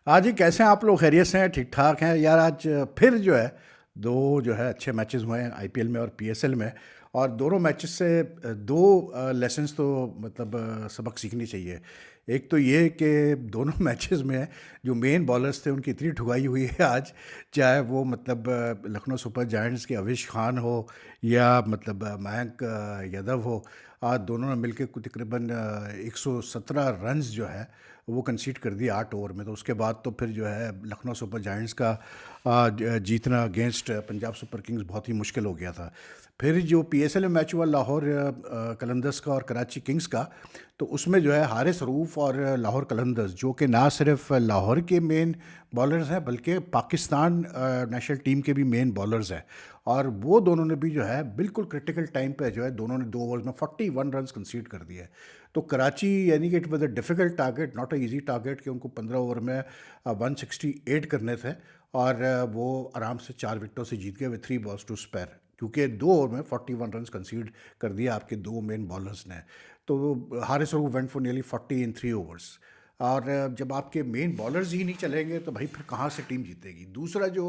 हाँ जी, कैसे हैं आप लोग? खैरियत से हैं? ठीक-ठाक हैं? यार आज फिर जो है 2 जो है अच्छे मैचेस हुए हैं आईपीएल में और पीएसएल में। और दोनों मैचेस से 2 लेसन्स तो मतलब सबक सीखनी चाहिए। एक तो ये कि दोनों मैचेस में जो मेन बॉलर्स थे उनकी इतनी ठुकाई हुई है आज। चाहे वो मतलब लखनऊ सुपर जायंट्स के अविश खान हो या मतलब मयंक यादव हो। आज दोनों ने मिलके कुछ तकरीबन 117 रन्स जो है वो कंसीड कर दिए 8 ओवर में। तो उसके बाद तो फिर जो है लखनऊ सुपर जायंट्स का जीतना अगेंस्ट पंजाब सुपर किंग्स बहुत ही मुश्किल हो गया था। फिर जो पीएसएल में मैच हुआ लाहौर कलंदर्स का और कराची किंग्स का, तो उसमें जो है हारिस रऊफ़ और लाहौर कलंदर्स जो कि ना सिर्फ लाहौर के मेन बॉलर्स हैं बल्कि पाकिस्तान नेशनल टीम के भी मेन बॉलर्स हैं। और वो दोनों ने भी जो है बिल्कुल क्रिटिकल टाइम पे जो है दोनों ने 2 ओवर्स में 41 रन्स कंसीड कर दिए। तो कराची यानी कि it was a difficult target, not a easy target, कि उनको 15 ओवर में 168 करने थे। और वो आराम से 4 विकेटों से जीत गए विद 3 बॉल्स टू स्पेयर, क्योंकि 2 ओवर में 41 रन्स कंसीड कर दिया आपके दो मेन बॉलर्स ने। तो Haris Rauf went for nearly 40 in 3 overs. और जब आपके मेन बॉलर्स ही नहीं चलेंगे तो भाई फिर कहाँ से टीम जीतेगी? दूसरा जो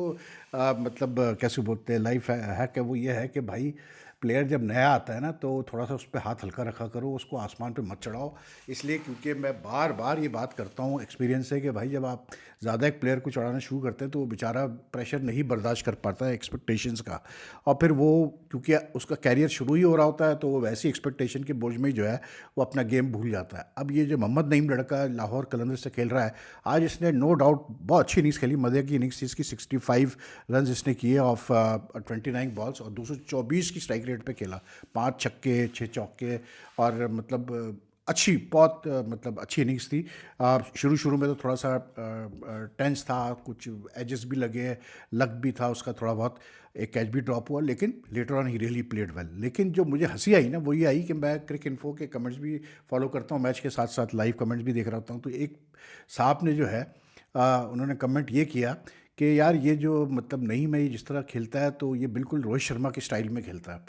मतलब कैसे बोलते हैं लाइफ है वो ये है कि भाई प्लेयर जब नया आता है ना तो थोड़ा सा उस पर हाथ हल्का रखा करो, उसको आसमान पे मत चढ़ाओ। इसलिए क्योंकि मैं बार बार ये बात करता हूँ एक्सपीरियंस से कि भाई जब आप ज़्यादा एक प्लेयर को चढ़ाना शुरू करते हैं तो वो बेचारा प्रेशर नहीं बर्दाश्त कर पाता है एक्सपेक्टेशंस का। और फिर वो क्योंकि उसका कैरियर शुरू ही हो रहा होता है तो वो वैसी एक्सपेक्टेशन के बोझ में ही जो है वो अपना गेम भूल जाता है। अब ये जो मोहम्मद नईम लड़का लाहौर कलंदर से खेल रहा है, आज इसने नो डाउट बहुत अच्छी इनिंग्स खेली, मज़े की इनिंग्स थी इसकी। 65 रन इसने किए ऑफ 29 बॉल्स और 224 की स्ट्राइक रेट पे खेला। 5 छक्के 6 चौके और मतलब अच्छी बहुत मतलब अच्छी इनिंग्स थी। शुरू शुरू में तो थोड़ा सा टेंस था, कुछ एजेस भी लगे, लक भी था उसका थोड़ा बहुत, एक कैच भी ड्रॉप हुआ, लेकिन letter on he really played well. लेकिन जो मुझे हंसी आई ना वो ये आई कि मैं क्रिक इन्फो के कमेंट्स भी फॉलो करता हूँ, मैच के साथ साथ लाइव कमेंट्स भी देख रहा होता हूँ। तो एक साहब ने जो है उन्होंने कमेंट ये किया कि यार ये जो मतलब नहीं, मैं ये जिस तरह खेलता है तो ये बिल्कुल रोहित शर्मा के स्टाइल में खेलता है।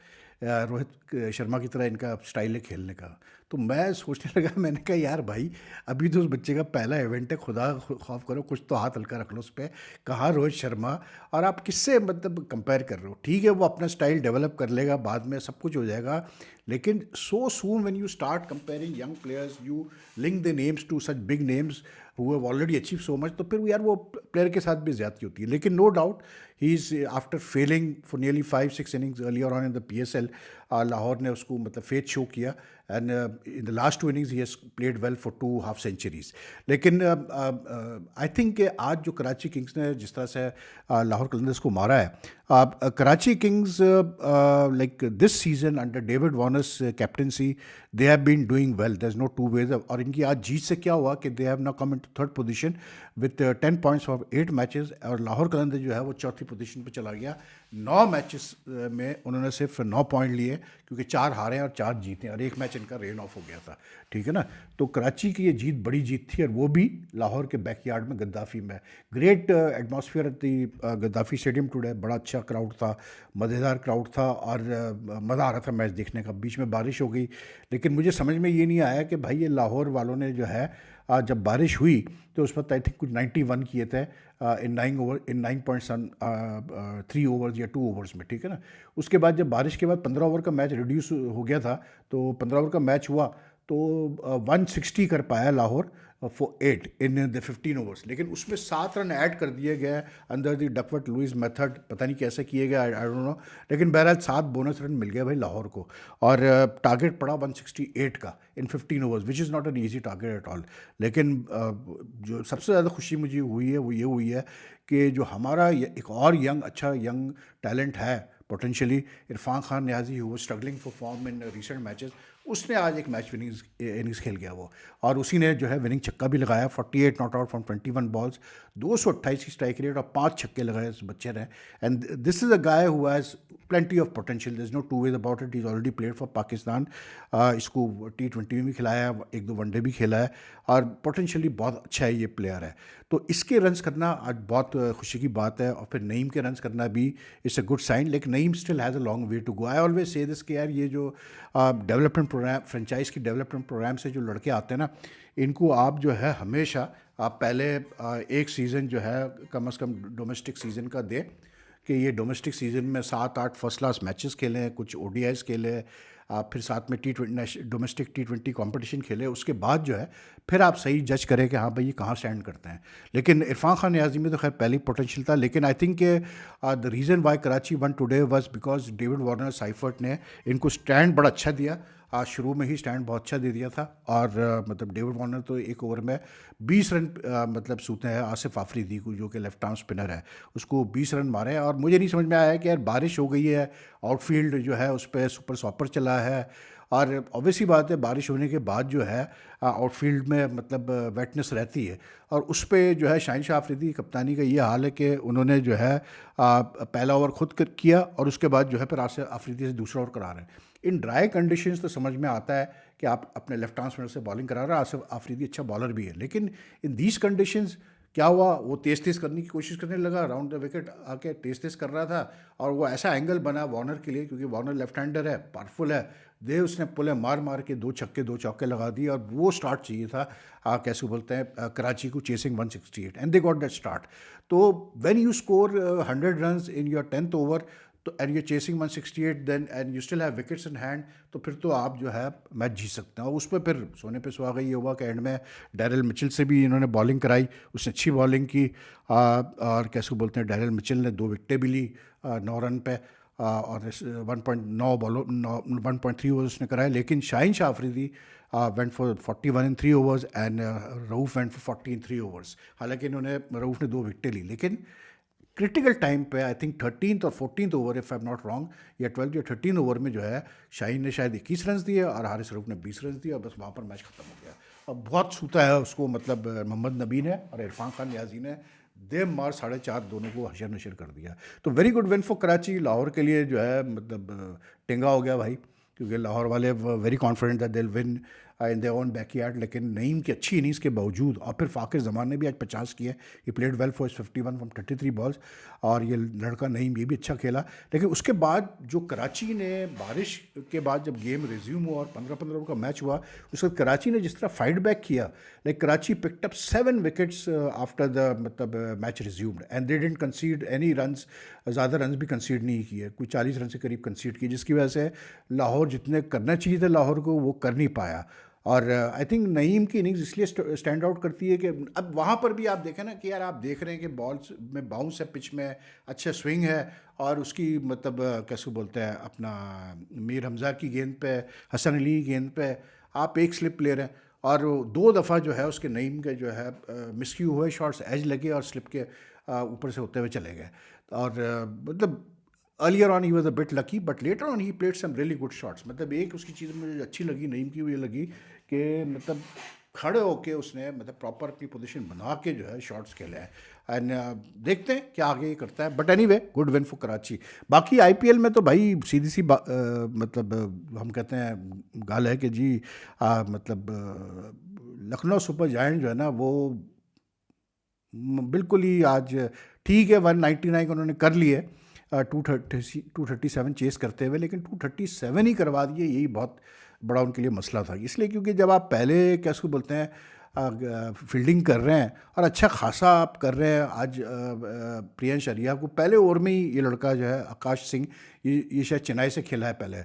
रोहित शर्मा की तरह इनका स्टाइल है खेलने का। तो मैं सोचने लगा, मैंने कहा यार भाई अभी तो उस बच्चे का पहला इवेंट है, खुदा खौफ करो, कुछ तो हाथ हल्का रख लो उस पर। कहाँ रोहित शर्मा, और आप किससे मतलब कंपेयर कर रहे हो? ठीक है वो अपना स्टाइल डेवलप कर लेगा, बाद में सब कुछ हो जाएगा। लेकिन so soon when you start comparing young players, you link the names to such big names who have already achieve so much, तो फिर यार वो प्लेयर के साथ भी ज्यादती होती है। लेकिन no doubt he is after failing for nearly 5-6 innings earlier on in the PSL, Lahore ने उसको मतलब फेथ शो किया। And in the last 2 innings he has played well for 2 half centuries. लेकिन आई थिंक आज जो कराची किंग्स ने जिस तरह से लाहौर कलंदर्स को मारा है, Karachi Kings like this season under David Warner's captaincy they have been doing well, there is no two ways. और इनकी आज जीत से क्या हुआ कि they have now come into third position with 10 points of 8 matches. और लाहौर कलंदर जो है वो चौथी पोजीशन पे चला गया। 9 मैचेस में उन्होंने सिर्फ 9 पॉइंट लिए, क्योंकि 4 हारे और 4 जीते और एक मैच इनका रेन ऑफ हो गया था। ठीक है ना? तो कराची की ये जीत बड़ी जीत थी, और वो भी लाहौर के बैकयार्ड में गद्दाफी में। Great atmosphere at the Gaddafi stadium today, बड़ा अच्छा क्राउड था, मज़ेदार क्राउड था, और मज़ा आ रहा था मैच देखने का। बीच में बारिश हो गई, लेकिन मुझे समझ में ये नहीं आया कि भाई ये लाहौर वालों ने जो है जब बारिश हुई तो उस वक्त आई थिंक कुछ 91 किए थे इन 9.3 ओवर्स या 2 ओवर्स में। ठीक है ना? उसके बाद जब बारिश के बाद 15 ओवर का मैच रिड्यूस हो गया था, तो 15 ओवर का मैच हुआ तो 160 कर पाया Lahore for 8 in the 15 overs. लेकिन उसमें 7 रन ऐड कर दिए गए under the Duckworth Louis method, पता नहीं कैसे किए गए, आई डोंट नो। लेकिन बहरहाल 7 बोनस रन मिल गए भाई लाहौर को, और टारगेट पड़ा 168 का इन 15 overs, which is not an easy target at all. लेकिन जो सबसे ज़्यादा खुशी मुझे हुई है वो ये हुई है कि जो हमारा एक और अच्छा यंग टैलेंट है potentially, Irfan Khan Niazi, who was struggling for form in recent matches, उसने आज एक मैच विनिंग इनिंग्स खेल गया वो। और उसी ने जो है विनिंग छक्का भी लगाया, 48 नॉट आउट फ्रॉम 21 बॉल्स, 228 की स्ट्राइक रेट और 5 छक्के लगाए इस बच्चे ने। And this is a guy who has plenty of potential, there's no two ways about it, he's already played for Pakistan। इसको T20 में भी खिलाया है, एक दो वनडे भी खेला है, और पोटेंशियली बहुत अच्छा है ये प्लेयर है। तो इसके रन्स करना आज बहुत खुशी की बात है, और फिर नईम के रन्स करना भी इट्स अ गुड साइन। लेकिन Naeem still has a long way to go. I always say this कि यार ये जो डेवलपमेंट प्रोग्राम, फ्रेंचाइज की डेवलपमेंट प्रोग्राम से जो लड़के आते हैं ना, इनको आप जो है हमेशा आप पहले एक सीज़न जो है कम से कम डोमेस्टिक सीज़न का दें कि ये डोमेस्टिक सीज़न में 7-8 फर्स्ट क्लास मैचेस खेलें, कुछ ओडीआईज खेलें, आप फिर साथ में T20 डोमेस्टिक T20 कंपटीशन खेले। उसके बाद जो है फिर आप सही जज करें कि हाँ भाई ये कहाँ स्टैंड करते हैं। लेकिन इरफान खान नियाज़ी में तो खैर पहले ही पोटेंशियल था, लेकिन I think the reason why Karachi one today was because David Warner Seifert ने इनको स्टैंड बड़ा अच्छा दिया। आज शुरू में ही स्टैंड बहुत अच्छा दे दिया था और मतलब डेविड वार्नर तो एक ओवर में 20 रन मतलब सूते हैं आसिफ आफरीदी को, जो कि लेफ्ट आर्म स्पिनर है, उसको 20 रन मारे। और मुझे नहीं समझ में आया कि यार बारिश हो गई है, आउटफील्ड जो है उस पर सुपर सॉपर चला है, और ऑब्वियसली बात है बारिश होने के बाद जो है आउटफील्ड में मतलब वेटनेस रहती है, और उस पर जो है शाहिन शाह आफरीदी कप्तानी का ये हाल है कि उन्होंने जो है पहला ओवर खुद किया और उसके बाद जो है फिर आसिफ आफरीदी से दूसरा ओवर करा रहे हैं। इन ड्राई कंडीशंस तो समझ में आता है कि आप अपने लेफ्ट आर्म स्पिनर से बॉलिंग करा रहे हैं, आसिफ आफरीदी अच्छा बॉलर भी है, लेकिन इन दीज कंडीशंस क्या हुआ, वो तेज़ तेज़ करने की कोशिश करने लगा, राउंड द विकेट आके तेज़ तेज़ कर रहा था, और वो ऐसा एंगल बना वार्नर के लिए, क्योंकि वार्नर लेफ्ट हैंडर है, पावरफुल है, दे उसने पुले मार मार के 2 छक्के 2 चौके लगा दिए, और वो स्टार्ट चाहिए था कैसे बोलते हैं कराची को, chasing 168, and they got that start. तो when you score 100 runs in your 10th over तो and you chasing 168 then and you still have wickets in hand, तो फिर तो आप जो है मैच जीत सकते हैं। और उस पर फिर सोने पे सुहागा ये हुआ कि एंड में डैरिल मिचेल से भी इन्होंने बॉलिंग कराई, उसने अच्छी बॉलिंग की, और कैसे बोलते हैं डैरिल मिचेल ने 2 विकेटें भी ली 9 रन पे, और 1.9 बॉलो 1.3 ओवर्स उसने कराए। लेकिन Shaheen Shah Afridi went for 41 in 3 overs and Rauf went for 40 in 3 overs. हालांकि इन्होंने रऊफ ने 2 विकेटें ली, लेकिन क्रिटिकल टाइम पे आई थिंक 13th और 14th over, if I am not wrong, या 12th या 13 ओवर में जो है शाहीन ने शायद 21 रन दिए और हारिस रऊफ ने 20 रन दिए, और बस वहाँ पर मैच खत्म हो गया। अब बहुत सूता है उसको, मतलब मोहम्मद नबी ने और इरफान खान नियाज़ी ने दे मार 4.5 दोनों को हशर नशर कर दिया। तो very good win for Karachi. Lahore के लिए जो है मतलब टेंगा हो गया भाई, क्योंकि लाहौर वाले very confident that they will win in their own backyard. लेकिन नईम की अच्छी इनिंग्स के बावजूद, और फिर फाकिर जमान ने भी आज 50 किए, he played well for 51 from 33 balls, और ये लड़का नईम ये भी अच्छा खेला। लेकिन उसके बाद जो कराची ने बारिश के बाद जब गेम रिज्यूम हुआ और 15-15 ओवर का मैच हुआ, उसके बाद कराची ने जिस तरह फाइट बैक किया, like Karachi picked up 7 wickets after the मतलब match resumed, and they didn't concede any runs, ज़्यादा रन्स भी कंसीड नहीं किए, कोई 40 रन से करीब कंसीड किए, जिसकी वजह से लाहौर जितने करना चाहिए था लाहौर को वो कर नहीं पाया। और आई थिंक नईम की इनिंग्स इसलिए स्टैंड आउट करती है कि अब वहाँ पर भी आप देखें ना कि यार आप देख रहे हैं कि बॉल्स में बाउंस है, पिच में अच्छा स्विंग है, और उसकी मतलब कैसे बोलते हैं अपना मीर हमज़ा की गेंद पे, हसन अली की गेंद पे आप एक स्लिप ले रहे हैं, और 2 दफ़ा जो है उसके नईम के जो है मिसक्यू हुए शॉट्स, एज लगे और स्लिप के ऊपर से होते हुए चले गए। और मतलब earlier on he was a bit lucky, but later on he played some really good shots. मतलब एक उसकी चीज़ मुझे अच्छी लगी नईम की, वो ये लगी कि मतलब खड़े होके उसने मतलब प्रॉपर अपनी पोजीशन बना के जो है शॉट्स खेले हैं, एंड देखते हैं क्या आगे ये करता है। But anyway good win for Karachi. बाकी आईपीएल में तो भाई सीधी सी मतलब हम कहते हैं गाल है कि जी मतलब लखनऊ सुपर जायंट जो है ना वो बिल्कुल ही आज ठीक है, 199 उन्होंने कर लिए 237 चेस करते हुए, लेकिन 237 ही करवा दिए, यही बहुत बड़ा उनके लिए मसला था। इसलिए क्योंकि जब आप पहले क्या उसको बोलते हैं फील्डिंग कर रहे हैं और अच्छा खासा आप कर रहे हैं, आज प्रियंश अरिया को पहले ओवर में ही ये लड़का जो है आकाश सिंह, ये शायद चेन्नई से खेला है पहले,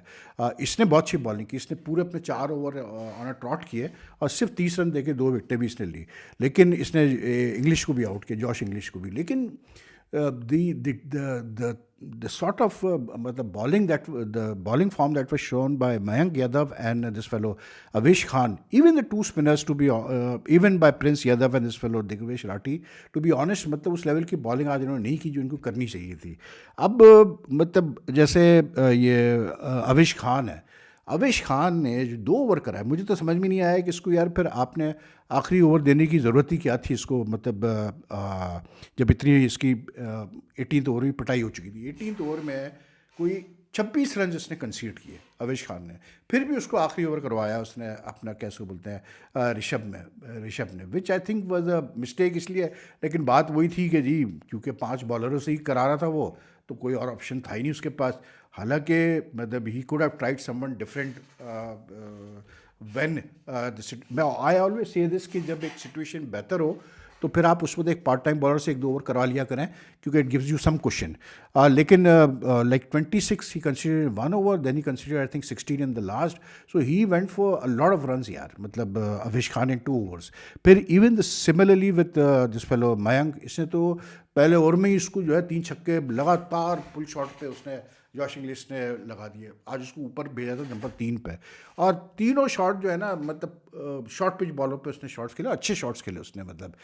इसने बहुत अच्छी बॉलिंग की, इसने पूरे अपने 4 ओवर ऑन अ ट्रॉट किए और सिर्फ 30 रन देके 2 विकेटें भी इसने ली। लेकिन इसने इंग्लिश को भी आउट किया, जॉश इंग्लिश को भी। लेकिन the sort of the bowling form that was shown by Mayank Yadav and this fellow Avish Khan, even the 2 spinners to be even by Prince Yadav and this fellow Digvesh Rathi, to be honest, मतलब उस level की bowling आज इन्होंने नहीं की जो इनको करनी चाहिए थी। अब मतलब जैसे ये अविश खान है, अविश खान ने जो 2 ओवर कराए, मुझे तो समझ में नहीं आया कि इसको यार फिर आपने आखिरी ओवर देने की ज़रूरत ही क्या थी इसको, मतलब जब इतनी इसकी 18th ओवर भी पिटाई हो चुकी थी। 18th ओवर में कोई 26 रन इसने कंसीड किए अवेश खान ने, फिर भी उसको आखिरी ओवर करवाया उसने अपना, कैसे बोलते हैं, ऋषभ ने, which I think was a mistake इसलिए। लेकिन बात वही थी कि जी क्योंकि 5 बॉलरों से ही करा रहा था वो, तो कोई और ऑप्शन था ही नहीं उसके पास। हालांकि मतलब he could have tried someone different when मैं आई ऑलवेज से दिस कि जब एक सिचुएशन बेहतर हो तो फिर आप उसमें एक पार्ट टाइम बॉलर से 1-2 ओवर करवा लिया करें, क्योंकि it gives you some question. लेकिन like 26 he conceded 1 over, then he conceded I think 16 in the last, so he went for a lot of runs यार, मतलब अवेश खान इन 2 ओवर्स। फिर even the similarly with this fellow Mayank, इसने तो पहले over में ही इसको जो है 3 छक्के लगातार पुल शॉट पे उसने जॉश इंग्लिश ने लगा दिए। आज उसको ऊपर भेजा था नंबर 3 पे, और तीनों शॉट जो है ना, मतलब शॉर्ट पिच बॉलों पे उसने शॉट्स खेले, अच्छे शॉट्स खेले उसने मतलब।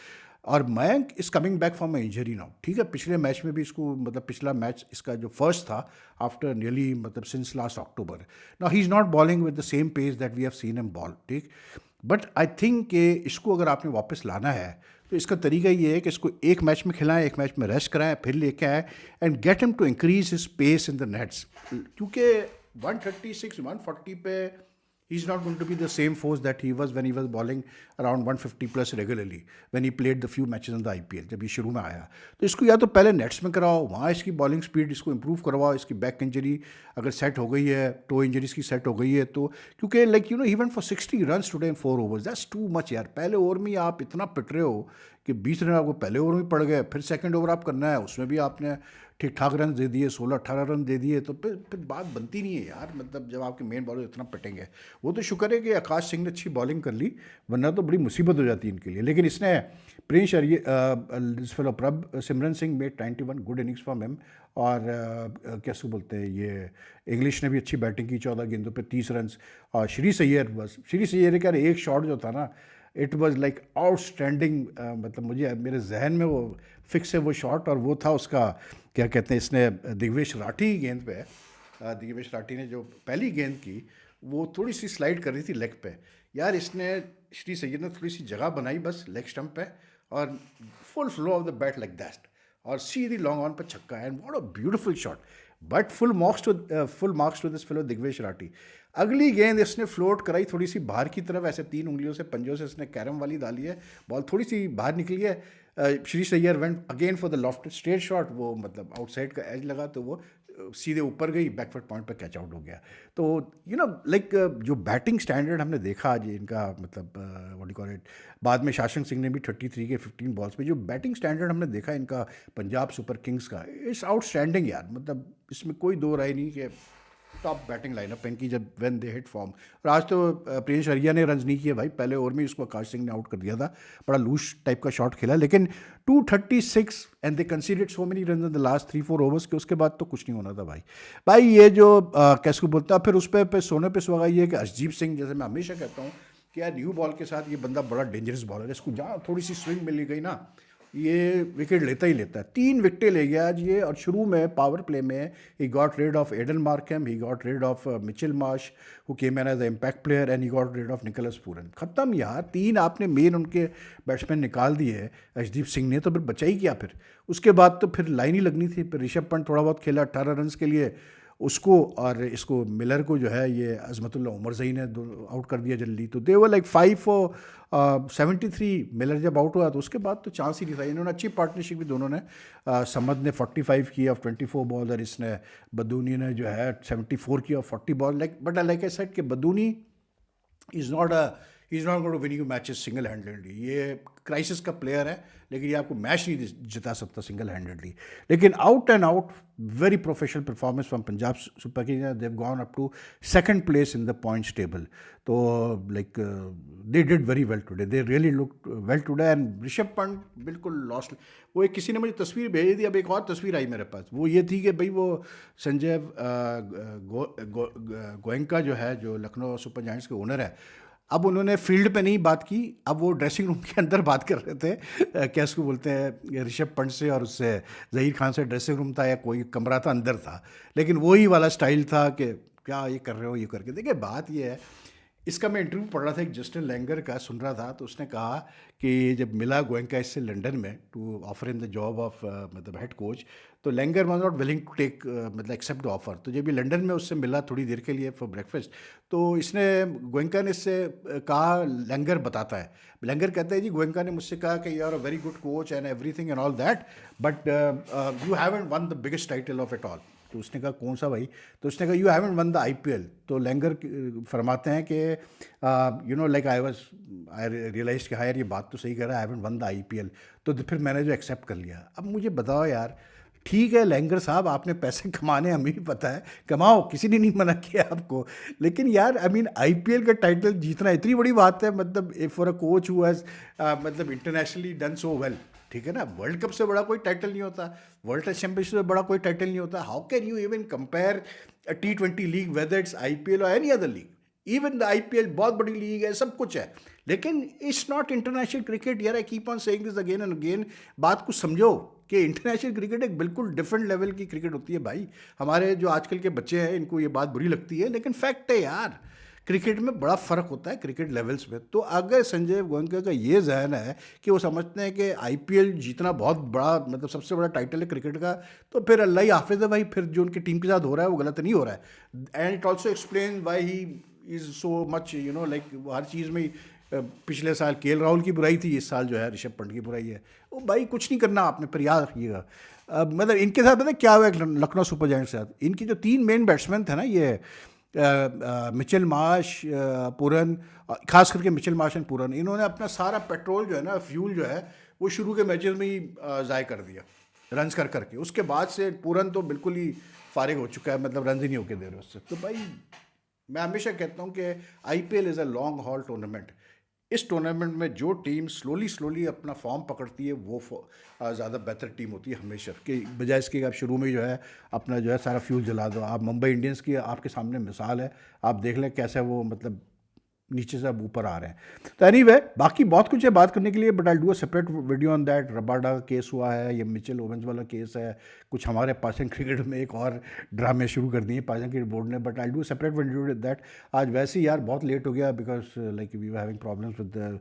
और Mayank is coming back from injury now, ठीक है। पिछले मैच में भी इसको, मतलब पिछला मैच इसका जो फर्स्ट था आफ्टर नियरली, मतलब since last October, now he is not bowling with the same pace that we have seen him bowl, ठीक। बट आई थिंक कि इसको अगर आपने वापस लाना है तो इसका तरीका ये है कि इसको एक मैच में खिलाएं, एक मैच में रेस्ट कराएं, फिर लेके आएँ and get him to increase his pace in the nets, क्योंकि 136 140 पे he's not going to be the same force that he was when he was bowling around 150 plus regularly when he played the few matches in the IPL, जब ये शुरू में आया। तो इसको या तो पहले नेट्स में कराओ, वहाँ इसकी बॉलिंग स्पीड इसको इंप्रूव करवाओ, इसकी बैक इंजरी अगर सेट हो गई है, टो इंजरीज की सेट हो गई है तो, क्योंकि like you know he went for 60 runs today in 4 overs, that's too much यार। पहले ओवर में आप इतना पिट रहे हो कि 20 रन आपको पहले ओवर में पड़ गए, फिर सेकंड ओवर आप करना है, उसमें भी आपने ठीक ठाक रन दे दिए, 16-18 रन दे दिए, तो फिर बात बनती नहीं है यार। मतलब जब आपके मेन बॉलर इतना पिटेंगे, वो तो शुक्र है कि आकाश सिंह ने अच्छी बॉलिंग कर ली, वरना तो बड़ी मुसीबत हो जाती है इनके लिए। लेकिन इसने प्रिंस Prabhsimran Singh made 91 good innings from him, और कैसे बोलते हैं ये, इंग्लिश ने भी अच्छी बैटिंग की, 14 गेंदों पे 30 रन। और श्री सैय्यर का एक शॉट जो था ना, इट वाज लाइक आउटस्टैंडिंग, मतलब मुझे मेरे जहन में वो फिक्स है वो शॉट, और वो था उसका क्या कहते हैं, इसने दिग्वेश राठी की गेंद पे, दिग्वेश राठी ने जो पहली गेंद की वो थोड़ी सी स्लाइड कर रही थी लेग पे यार, इसने श्री सैयद ने थोड़ी सी जगह बनाई बस लेग स्टंप पे, और full flow of the bat like that, और सीधी लॉन्ग ऑन पे छक्का, and what a beautiful shot. But full marks to this fellow Digvesh Rathi. अगली गेंद इसने फ्लोट कराई थोड़ी सी बाहर की तरफ, ऐसे 3 उंगलियों से पंजों से इसने कैरम वाली डाली है, बॉल थोड़ी सी बाहर निकली है। Shreyas Iyer went again for the lofted straight shot, वो मतलब आउटसाइड का एज लगा तो वो सीधे ऊपर गई, बैकफुट पॉइंट पर कैच आउट हो गया। तो यू नो लाइक जो बैटिंग स्टैंडर्ड हमने देखा आज इनका, मतलब व्हाट यू कॉल इट, बाद में शासन सिंह ने भी 33 के 15 बॉल्स में जो बैटिंग स्टैंडर्ड हमने देखा इनका पंजाब सुपर किंग्स का, इट्स आउटस्टैंडिंग यार। मतलब इसमें कोई दो राय नहीं कि टॉप बैटिंग लाइनअप है इनकी जब व्हेन दे हिट फॉर्म। और आज तो प्रिंस आर्या ने रन नहीं किए भाई, पहले ओवर में उसको आकाश सिंह ने आउट कर दिया था, बड़ा लूज टाइप का शॉट खेला, लेकिन 236 and they considered so many run in the last 3-4 overs के, उसके बाद तो कुछ नहीं होना था भाई। ये जो कैसे को बोलता, फिर उस पर सोने पे सुहागा ये कि अर्शदीप सिंह, जैसे मैं हमेशा कहता हूँ कि यार न्यू बॉल के साथ ये बंदा बड़ा डेंजरस बॉलर है, इसको जहाँ थोड़ी सी स्विंग मिल गई ना, ये विकेट लेता ही लेता है। 3 विकेटें ले गया आज ये, और शुरू में पावर प्ले में ही got rid of Aiden Markram, he got rid of Mitchell Marsh who came in as a impact player, and he got rid of Nicholas Pooran. खत्म यार, 3 आपने मेन उनके बैट्समैन निकाल दिए अर्शदीप सिंह ने, तो फिर बचा ही क्या फिर। उसके बाद तो फिर लाइन ही लगनी थी, फिर ऋषभ पंत थोड़ा बहुत खेला 18 रन के लिए उसको, और इसको मिलर को जो है ये अजमतुल्ला उमर जई ने आउट कर दिया जल्दी, तो दे वर लाइक 5 for 73। मिलर जब आउट हुआ तो उसके बाद तो चांस ही नहीं था। इन्होंने अच्छी पार्टनरशिप भी दोनों ने, समद ने 45 किया ऑफ 24 बॉल, और इसने बदूनी ने जो है 74 किया off 40 ball. But like I said कि Badoni is not going to win you matches single handedly. ये क्राइसिस का प्लेयर है, लेकिन ये आपको मैच नहीं जिता सकता सिंगल हैंडेडली। लेकिन out and out very professional performance from Punjab Super Kings, they've gone up to second place in the points table. तो like they did very well today, they really look well today. And Rishabh Pant बिल्कुल lost. वो एक किसी ने मुझे तस्वीर भेजी थी, अब एक और तस्वीर आई मेरे पास, वो ये थी कि भाई वो संजय गोयनका जो है, जो लखनऊ सुपर जायंट्स के ओनर है, अब उन्होंने फील्ड पे नहीं बात की, अब वो ड्रेसिंग रूम के अंदर बात कर रहे थे, क्या उसको बोलते हैं, ऋषभ पंत से, और उससे ज़हीर खान से ड्रेसिंग रूम था या कोई कमरा था अंदर था, लेकिन वही वाला स्टाइल था कि क्या ये कर रहे हो, ये करके। देखिए बात ये है, इसका मैं इंटरव्यू पढ़ रहा था, एक जस्टिन लैंगर का सुन रहा था, तो उसने कहा कि जब मिला गोएंका इससे लंदन में to offer in the job of मतलब हेड कोच, तो Langer was not willing to take मतलब एक्सेप्ट द ऑफर। तो जब ये लंदन में उससे मिला थोड़ी देर के लिए फॉर ब्रेकफास्ट, तो इसने गोएंका ने इससे कहा, लैंगर बताता है, लैंगर कहता है जी गोएंका ने मुझसे कहा कि you are a very good coach and everything and all that, but you haven't won the biggest title of it all. तो उसने कहा कौन सा भाई? तो उसने कहा you haven't won the IPL. तो लैंगर फरमाते हैं कि you know like I realise कि हाँ यार ये बात तो सही कह रहा है, I haven't won the IPL. तो फिर मैंने जो एक्सेप्ट कर लिया। अब मुझे बताओ यार, ठीक है लैंगर साहब, आपने पैसे कमाने हमें भी पता है, कमाओ, किसी ने नहीं मना किया आपको, लेकिन यार आई मीन आईपीएल का टाइटल जीतना इतनी बड़ी बात है, मतलब for a coach who has मतलब इंटरनेशनली डन सो वेल, ठीक है ना। वर्ल्ड कप से बड़ा कोई टाइटल नहीं होता, वर्ल्ड टेस्ट चैंपियनशिप से बड़ा कोई टाइटल नहीं होता। How can you even compare T20 league whether it's IPL और any other league? Even the IPL बहुत बड़ी लीग है, सब कुछ है, लेकिन इट्स नॉट इंटरनेशनल क्रिकेट यार। I keep on saying this again and again. बात को समझो कि इंटरनेशनल क्रिकेट एक बिल्कुल डिफरेंट लेवल की क्रिकेट होती है भाई। हमारे जो आजकल के बच्चे हैं इनको ये बात बुरी लगती है, लेकिन फैक्ट है यार, क्रिकेट में बड़ा फ़र्क होता है क्रिकेट लेवल्स में। तो अगर संजय गोयनका का ये जहन है कि वो समझते हैं कि आईपीएल जीतना बहुत बड़ा मतलब सबसे बड़ा टाइटल है क्रिकेट का, तो फिर अल्लाह ही हाफिज़ है भाई, फिर जो उनकी टीम के साथ हो रहा है वो गलत नहीं हो रहा है। And it also explain why he is so much you know like हर चीज़ में पिछले साल केएल राहुल की बुराई थी, इस साल जो है ऋषभ पंत की बुराई है। वो भाई कुछ नहीं करना आपने, पर याद रखिएगा मतलब इनके साथ पता है क्या हुआ, लखनऊ सुपर जायंट्स के साथ इनकी जो 3 मेन बैट्समैन थे ना, ये मिचेल मार्श, पुरन, खास करके मिचेल मार्श एंड पुरन, इन्होंने अपना सारा पेट्रोल जो है ना, फ्यूल जो है, वो शुरू के मैचेस में ही ज़ाय कर दिया रन्स कर करके। उसके बाद से पुरन तो बिल्कुल ही फारिग हो चुका है, मतलब रन ही नहीं होके दे रहे उससे। तो भाई मैं हमेशा कहता हूँ कि IPL is a long haul tournament. इस टूर्नामेंट में जो टीम स्लोली स्लोली अपना फॉर्म पकड़ती है वो ज़्यादा बेहतर टीम होती है हमेशा, कि बजाय इसके कि आप शुरू में जो है अपना जो है सारा फ्यूल जला दो। आप मुंबई इंडियंस की आपके सामने मिसाल है, आप देख लें कैसे वो मतलब नीचे से अब ऊपर आ रहे हैं। तो एनीवे बाकी बहुत कुछ है बात करने के लिए, but I do a separate video on that. Rabada का केस हुआ है, ये मिचेल ओवेंस वाला केस है, कुछ हमारे पाकिस्तान क्रिकेट में एक और ड्रामे शुरू कर दिए पाकिस्तान क्रिकेट बोर्ड ने, but I do separate video with that. आज वैसे ही यार बहुत लेट हो गया because like we were having problems with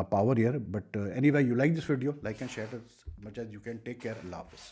power here, but anyway, you like this video, like and share it as much as you can. Take care. Allah Hafiz.